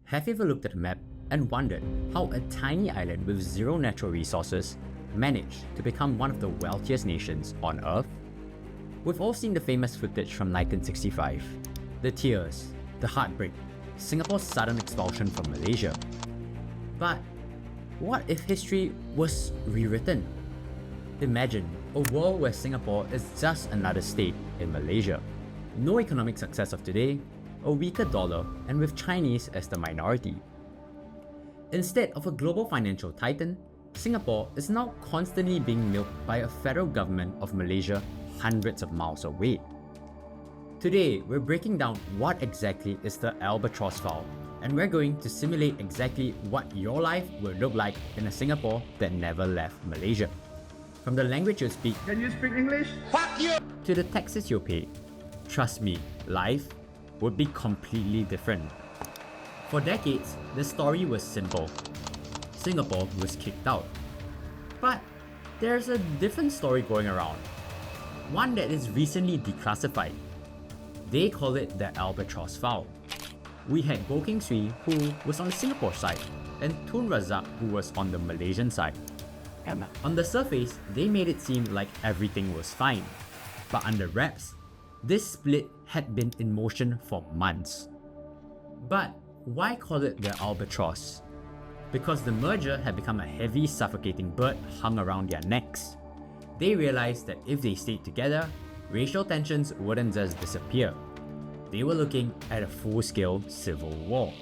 Have you ever looked at a map and wondered how a tiny island with zero natural resources managed to become one of the wealthiest nations on Earth? We've all seen the famous footage from 1965, the tears, the heartbreak, Singapore's sudden expulsion from Malaysia. But what if history was rewritten? Imagine a world where Singapore is just another state in Malaysia. No economic success of today, a weaker dollar, and with Chinese as the minority. Instead of a global financial titan, Singapore is now constantly being milked by a federal government of Malaysia hundreds of miles away. Today, we're breaking down what exactly is the albatross file, and we're going to simulate exactly what your life would look like in a Singapore that never left Malaysia. From the language you speak, Can you speak English? Fuck you! to the taxes you pay, trust me, life would be completely different. For decades, the story was simple. Singapore was kicked out. But there's a different story going around. One that is recently declassified. They call it the albatross file. We had Goh Keng Swee, who was on the Singapore side, and Tun Razak, who was on the Malaysian side. On the surface, they made it seem like everything was fine. But under wraps, this split had been in motion for months. But why call it the albatross? Because the merger had become a heavy, suffocating bird hung around their necks. They realized that if they stayed together, racial tensions wouldn't just disappear. They were looking at a full-scale civil war.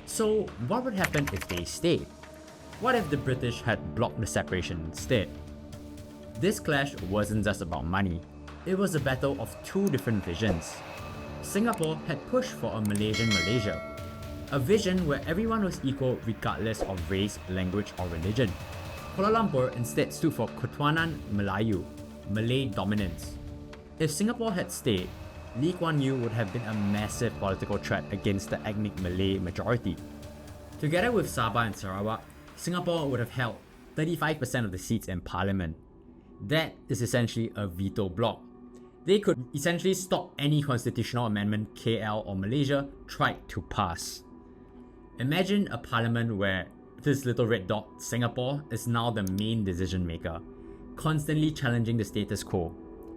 So what would happen if they stayed? What if the British had blocked the separation instead? This clash wasn't just about money. It was a battle of two different visions. Singapore had pushed for a Malaysian Malaysia, a vision where everyone was equal regardless of race, language, or religion. Kuala Lumpur instead stood for Ketuanan Melayu, Malay dominance. If Singapore had stayed, Lee Kuan Yew would have been a massive political threat against the ethnic Malay majority. Together with Sabah and Sarawak, Singapore would have held 35% of the seats in parliament. That is essentially a veto bloc. They could essentially stop any constitutional amendment KL or Malaysia tried to pass. Imagine a parliament where this little red dot, Singapore, is now the main decision maker, constantly challenging the status quo.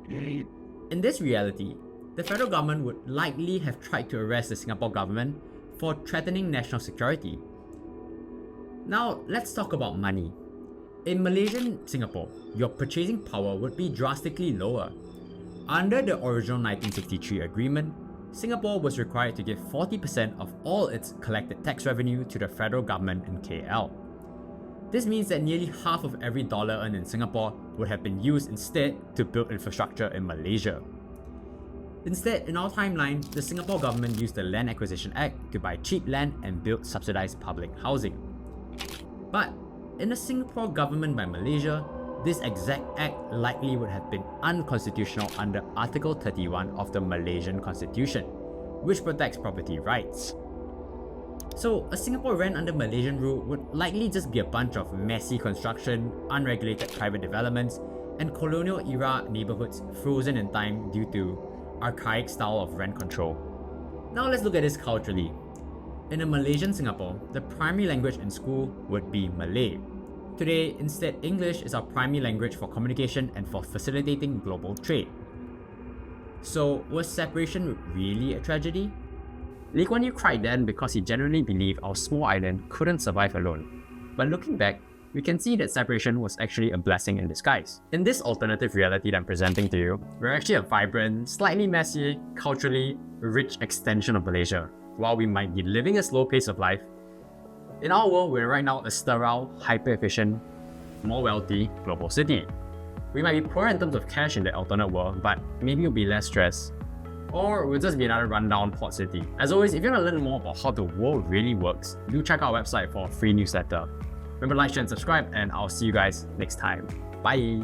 In this reality, the federal government would likely have tried to arrest the Singapore government for threatening national security. Now, let's talk about money. In Malaysian Singapore, your purchasing power would be drastically lower. Under the original 1963 agreement, Singapore was required to give 40% of all its collected tax revenue to the federal government in KL. This means that nearly half of every dollar earned in Singapore would have been used instead to build infrastructure in Malaysia. Instead, in our timeline, the Singapore government used the Land Acquisition Act to buy cheap land and build subsidized public housing. But in the Singapore government by Malaysia, this exact act likely would have been unconstitutional under Article 31 of the Malaysian Constitution, which protects property rights. So, a Singapore rent under Malaysian rule would likely just be a bunch of messy construction, unregulated private developments, and colonial-era neighborhoods frozen in time due to archaic style of rent control. Now let's look at this culturally. In a Malaysian Singapore, the primary language in school would be Malay. Today, instead, English is our primary language for communication and for facilitating global trade. So, was separation really a tragedy? Lee Kuan Yew cried then because he genuinely believed our small island couldn't survive alone. But looking back, we can see that separation was actually a blessing in disguise. In this alternative reality that I'm presenting to you, we're actually a vibrant, slightly messy, culturally rich extension of Malaysia. While we might be living a slow pace of life, in our world, we're right now a sterile, hyper-efficient, more wealthy global city. We might be poor in terms of cash in the alternate world, but maybe we'll be less stressed. Or we'll just be another rundown port city. As always, if you want to learn more about how the world really works, do check out our website for a free newsletter. Remember to like, share, and subscribe, and I'll see you guys next time. Bye!